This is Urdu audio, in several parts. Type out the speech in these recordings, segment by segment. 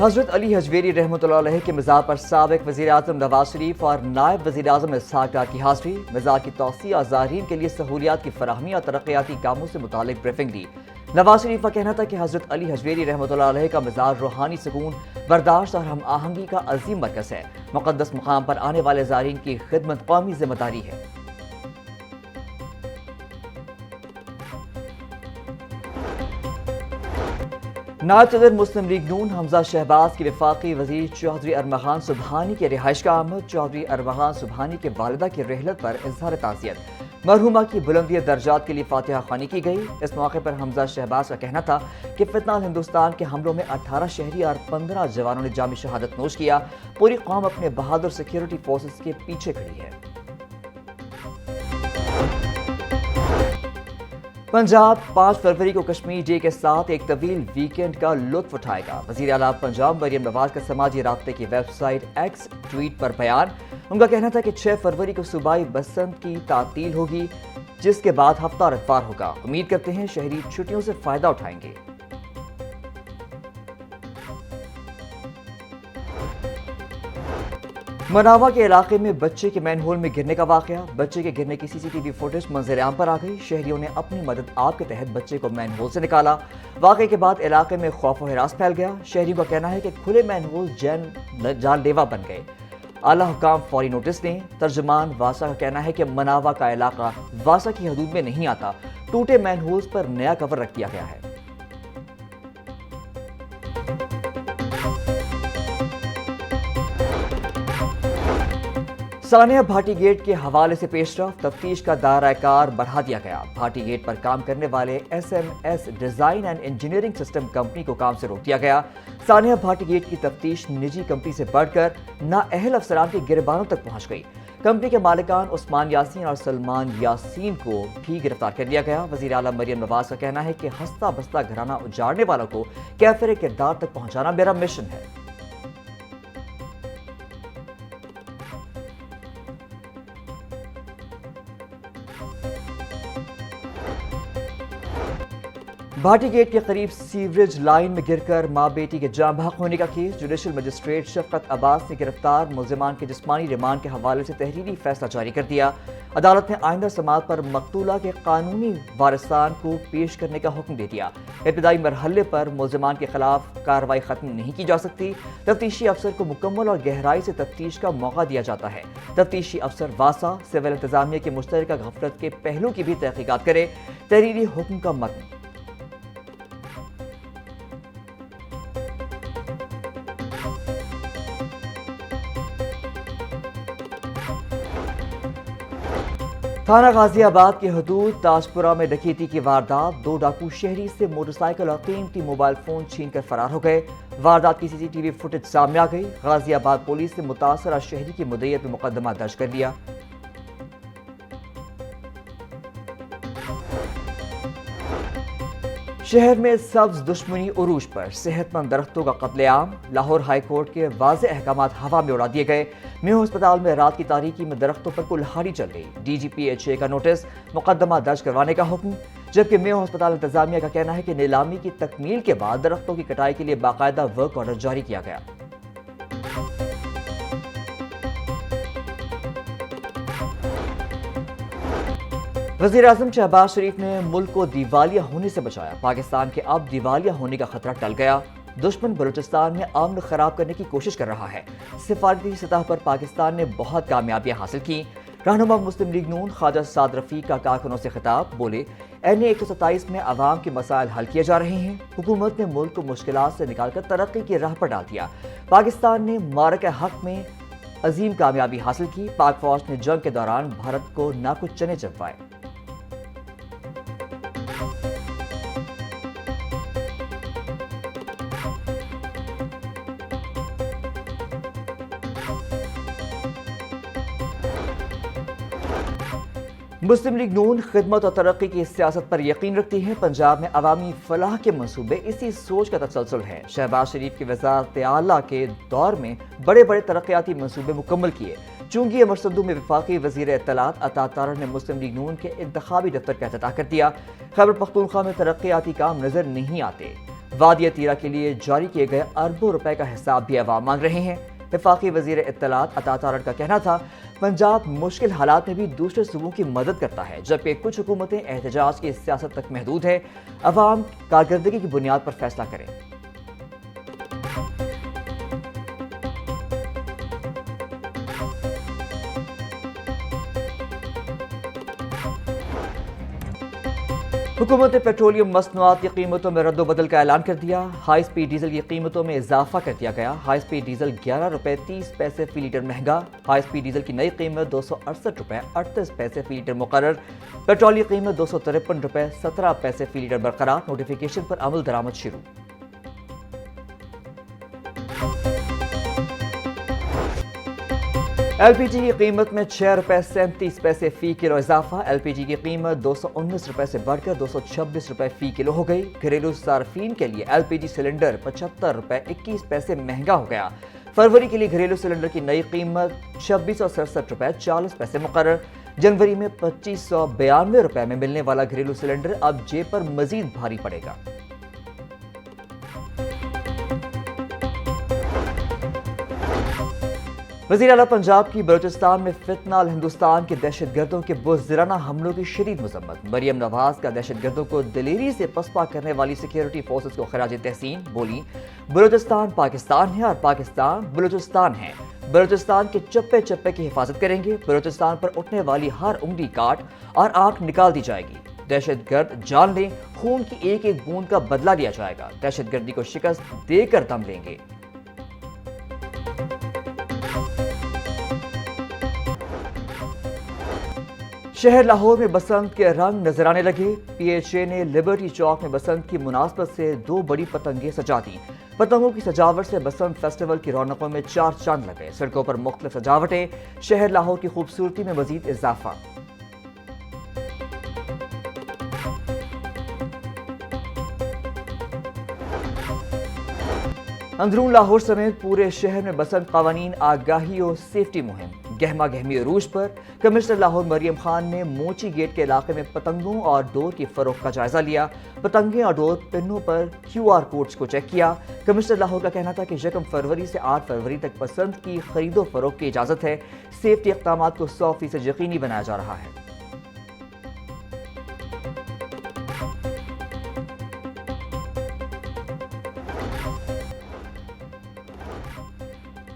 حضرت علی حجویری رحمۃ اللہ علیہ کے مزار پر سابق وزیر اعظم نواز شریف اور نائب وزیر اعظم اسحاق ڈار کی حاضری۔ مزار کی توسیع اور زائرین کے لیے سہولیات کی فراہمی اور ترقیاتی کاموں سے متعلق بریفنگ دی۔ نواز شریف کا کہنا تھا کہ حضرت علی حجویری رحمۃ اللہ علیہ کا مزار روحانی سکون، برداشت اور ہم آہنگی کا عظیم مرکز ہے۔ مقدس مقام پر آنے والے زائرین کی خدمت قومی ذمہ داری ہے۔ نائب صدر مسلم لیگ نون حمزہ شہباز کی وفاقی وزیر چودھری ارمغان سبحانی کے رہائش گاہ آمد۔ چودھری ارمغان سبحانی کے والدہ کی رحلت پر اظہار تعزیت۔ مرحومہ کی بلندی درجات کے لیے فاتحہ خوانی کی گئی۔ اس موقع پر حمزہ شہباز کا کہنا تھا کہ فتنہ ہندوستان کے حملوں میں 18 شہری اور 15 جوانوں نے جام شہادت نوش کیا۔ پوری قوم اپنے بہادر سیکیورٹی فورسز کے پیچھے کھڑی ہے۔ پنجاب 5 فروری کو کشمیر ڈے کے ساتھ ایک طویل ویکینڈ کا لطف اٹھائے گا۔ وزیر اعلیٰ پنجاب مریم نواز کا سماجی رابطے کی ویب سائٹ ایکس ٹویٹ پر بیان۔ ان کا کہنا تھا کہ 6 فروری کو صوبائی بسنت کی تعطیل ہوگی، جس کے بعد ہفتہ اتوار ہوگا۔ امید کرتے ہیں شہری چھٹیوں سے فائدہ اٹھائیں گے۔ مناوا کے علاقے میں بچے کے مین ہول میں گرنے کا واقعہ۔ بچے کے گرنے کی سی سی ٹی وی فوٹیج منظر عام پر آ گئی۔ شہریوں نے اپنی مدد آپ کے تحت بچے کو مین ہول سے نکالا۔ واقعے کے بعد علاقے میں خوف و ہراس پھیل گیا۔ شہریوں کا کہنا ہے کہ کھلے مین ہول جان لیوا بن گئے۔ اعلیٰ حکام فوری نوٹس دیں۔ ترجمان واسا کا کہنا ہے کہ مناوا کا علاقہ واسا کی حدود میں نہیں آتا۔ ٹوٹے مین ہولز پر نیا کور رکھ دیا گیا ہے۔ ثانیہ بھاٹی گیٹ کے حوالے سے پیش رفت، تفتیش کا دائرہ کار بڑھا دیا گیا۔ بھاٹی گیٹ پر کام کرنے والے S M S design and engineering system company کو کام سے روک دیا گیا۔ ثانیہ بھاٹی گیٹ کی تفتیش نجی کمپنی سے بڑھ کر نااہل افسران کے گربانوں تک پہنچ گئی۔ کمپنی کے مالکان عثمان یاسین اور سلمان یاسین کو بھی گرفتار کر لیا گیا۔ وزیر اعلیٰ مریم نواز کا کہنا ہے کہ ہستہ بستہ گھرانہ اجاڑنے والوں کو کیفر کردار تک پہنچانا میرا مشن ہے۔ بھاٹی گیٹ کے قریب سیوریج لائن میں گر کر ماں بیٹی کے جاں بحق ہونے کا کیس۔ جوڈیشل مجسٹریٹ شفقت عباس نے گرفتار ملزمان کے جسمانی ریمانڈ کے حوالے سے تحریری فیصلہ جاری کر دیا۔ عدالت نے آئندہ سماعت پر مقتولہ کے قانونی وارثان کو پیش کرنے کا حکم دے دیا۔ ابتدائی مرحلے پر ملزمان کے خلاف کارروائی ختم نہیں کی جا سکتی۔ تفتیشی افسر کو مکمل اور گہرائی سے تفتیش کا موقع دیا جاتا ہے۔ تفتیشی افسر واسا سول انتظامیہ کے مشترکہ غفلت کے پہلو کی بھی تحقیقات کرے۔ تحریری حکم کا متن۔ تھانہ غازی آباد کی حدود تاجپورہ میں ڈکیتی کی واردات۔ 2 ڈاکو شہری سے موٹر سائیکل اور قیمتی موبائل فون چھین کر فرار ہو گئے۔ واردات کی سی سی ٹی وی فوٹیج سامنے آ گئی۔ غازی آباد پولیس نے متاثرہ شہری کی مدعیت میں مقدمہ درج کر لیا۔ شہر میں سبز دشمنی عروج پر، صحت مند درختوں کا قتل عام۔ لاہور ہائی کورٹ کے واضح احکامات ہوا میں اڑا دیے گئے۔ میو ہسپتال میں رات کی تاریکی میں درختوں پر کلہاڑی چل گئی۔ D G P H A کا نوٹس، مقدمہ درج کروانے کا حکم، جبکہ میو ہسپتال انتظامیہ کا کہنا ہے کہ نیلامی کی تکمیل کے بعد درختوں کی کٹائی کے لیے باقاعدہ ورک آرڈر جاری کیا گیا۔ وزیر اعظم شہباز شریف نے ملک کو دیوالیہ ہونے سے بچایا۔ پاکستان کے اب دیوالیہ ہونے کا خطرہ ٹل گیا۔ دشمن بلوچستان میں امن خراب کرنے کی کوشش کر رہا ہے۔ سفارتی سطح پر پاکستان نے بہت کامیابیاں حاصل کی۔ رہنما مسلم لیگ نون خواجہ سعد رفیق کا کارکنوں سے خطاب، بولے این اے 127 میں عوام کے مسائل حل کیے جا رہے ہیں۔ حکومت نے ملک کو مشکلات سے نکال کر ترقی کی راہ پر ڈال دیا۔ پاکستان نے معرکہ حق میں عظیم کامیابی حاصل کی۔ پاک فوج نے جنگ کے دوران بھارت کو نہ کچھ چنے چبوائے۔ مسلم لیگ نون خدمت اور ترقی کی سیاست پر یقین رکھتی ہے۔ پنجاب میں عوامی فلاح کے منصوبے اسی سوچ کا تسلسل ہے۔ شہباز شریف کی وزارت اعلیٰ کے دور میں بڑے بڑے ترقیاتی منصوبے مکمل کیے۔ چونگی امرسندو میں وفاقی وزیر اطلاعات عطا طاہر نے مسلم لیگ نون کے انتخابی دفتر کا افتتاح کر دیا۔ خیبر پختونخوا میں ترقیاتی کام نظر نہیں آتے۔ وادی تیرا کے لیے جاری کیے گئے اربوں روپے کا حساب بھی عوام مانگ رہے ہیں۔ وفاقی وزیر اطلاعات عطا تارڑ کا کہنا تھا، پنجاب مشکل حالات میں بھی دوسرے صوبوں کی مدد کرتا ہے، جبکہ کچھ حکومتیں احتجاج کی سیاست تک محدود ہے۔ عوام کارکردگی کی بنیاد پر فیصلہ کریں۔ حکومت نے پیٹرولیم مصنوعات کی قیمتوں میں رد و بدل کا اعلان کر دیا۔ ہائی سپیڈ ڈیزل کی قیمتوں میں اضافہ کر دیا گیا۔ ہائی سپیڈ ڈیزل 11 روپے 30 پیسے فی لیٹر مہنگا۔ ہائی سپیڈ ڈیزل کی نئی قیمت 268 روپے 38 پیسے فی لیٹر مقرر۔ پیٹرول کی قیمت 253 روپے 17 پیسے فی لیٹر برقرار۔ نوٹیفیکیشن پر عمل درآمد شروع۔ ایل پی جی کی قیمت میں 6 روپے 37 پیسے فی کلو اضافہ۔ ایل پی جی کی قیمت 219 روپے سے بڑھ کر 226 روپے فی کلو ہو گئی۔ گھریلو صارفین کے لیے ایل پی جی سلنڈر 75 روپے 21 پیسے مہنگا ہو گیا۔ فروری کے لیے گھریلو سلنڈر کی نئی قیمت 2667 روپے 40 پیسے مقرر۔ جنوری میں 2592 روپے میں ملنے والا گھریلو سلنڈر اب جیب پر مزید بھاری پڑے گا۔ وزیر اعلیٰ پنجاب کی بلوچستان میں فتنہ الہندوستان کے دہشت گردوں کے بزدلانہ حملوں کی شدید مذمت۔ مریم نواز کا دہشت گردوں کو دلیری سے پسپا کرنے والی سیکیورٹی فورسز کو خراج تحسین۔ بولی، بلوچستان پاکستان ہے اور پاکستان بلوچستان ہے۔ بلوچستان کے چپے چپے کی حفاظت کریں گے۔ بلوچستان پر اٹھنے والی ہر انگلی کاٹ اور آنکھ نکال دی جائے گی۔ دہشت گرد جان لیں، خون کی ایک ایک بوند کا بدلہ لیا جائے گا۔ دہشت گردی کو شکست دے کر دم لیں گے۔ شہر لاہور میں بسنت کے رنگ نظر آنے لگے۔ پی ایچ اے نے لبرٹی چوک میں بسنت کی مناسبت سے 2 بڑی پتنگیں سجا دیں۔ پتنگوں کی سجاوٹ سے بسنت فیسٹیول کی رونقوں میں 4 چاند لگے۔ سڑکوں پر مختلف سجاوٹیں، شہر لاہور کی خوبصورتی میں مزید اضافہ۔ اندرون لاہور سمیت پورے شہر میں بسنت قوانین آگاہی اور سیفٹی مہم۔ گہما گہمی عروج پر کمشنر لاہور مریم خان نے موچی گیٹ کے علاقے میں پتنگوں اور ڈور کی فروخت کا جائزہ لیا۔ پتنگیں اور ڈور پنوں پر QR کوڈز کو چیک کیا۔ کمشنر لاہور کا کہنا تھا کہ 1 فروری سے 8 فروری تک بسنت کی خرید و فروخت کی اجازت ہے۔ سیفٹی اقدامات کو 100% یقینی بنایا جا رہا ہے۔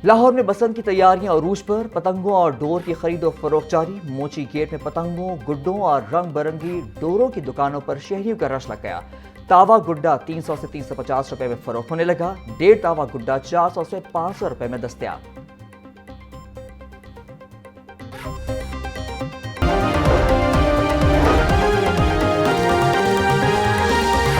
لاہور میں بسنت کی تیاریاں عروج پر، پتنگوں اور ڈور کی خرید و فروخت جاری۔ موچی گیٹ میں پتنگوں، گڈوں اور رنگ برنگی ڈوروں کی دکانوں پر شہریوں کا رش لگ گیا۔ تاوا گڈا 300 سے 350 روپے میں فروخت ہونے لگا۔ 1.5 تاوا گڈا 400 سے 500 روپے میں دستیاب۔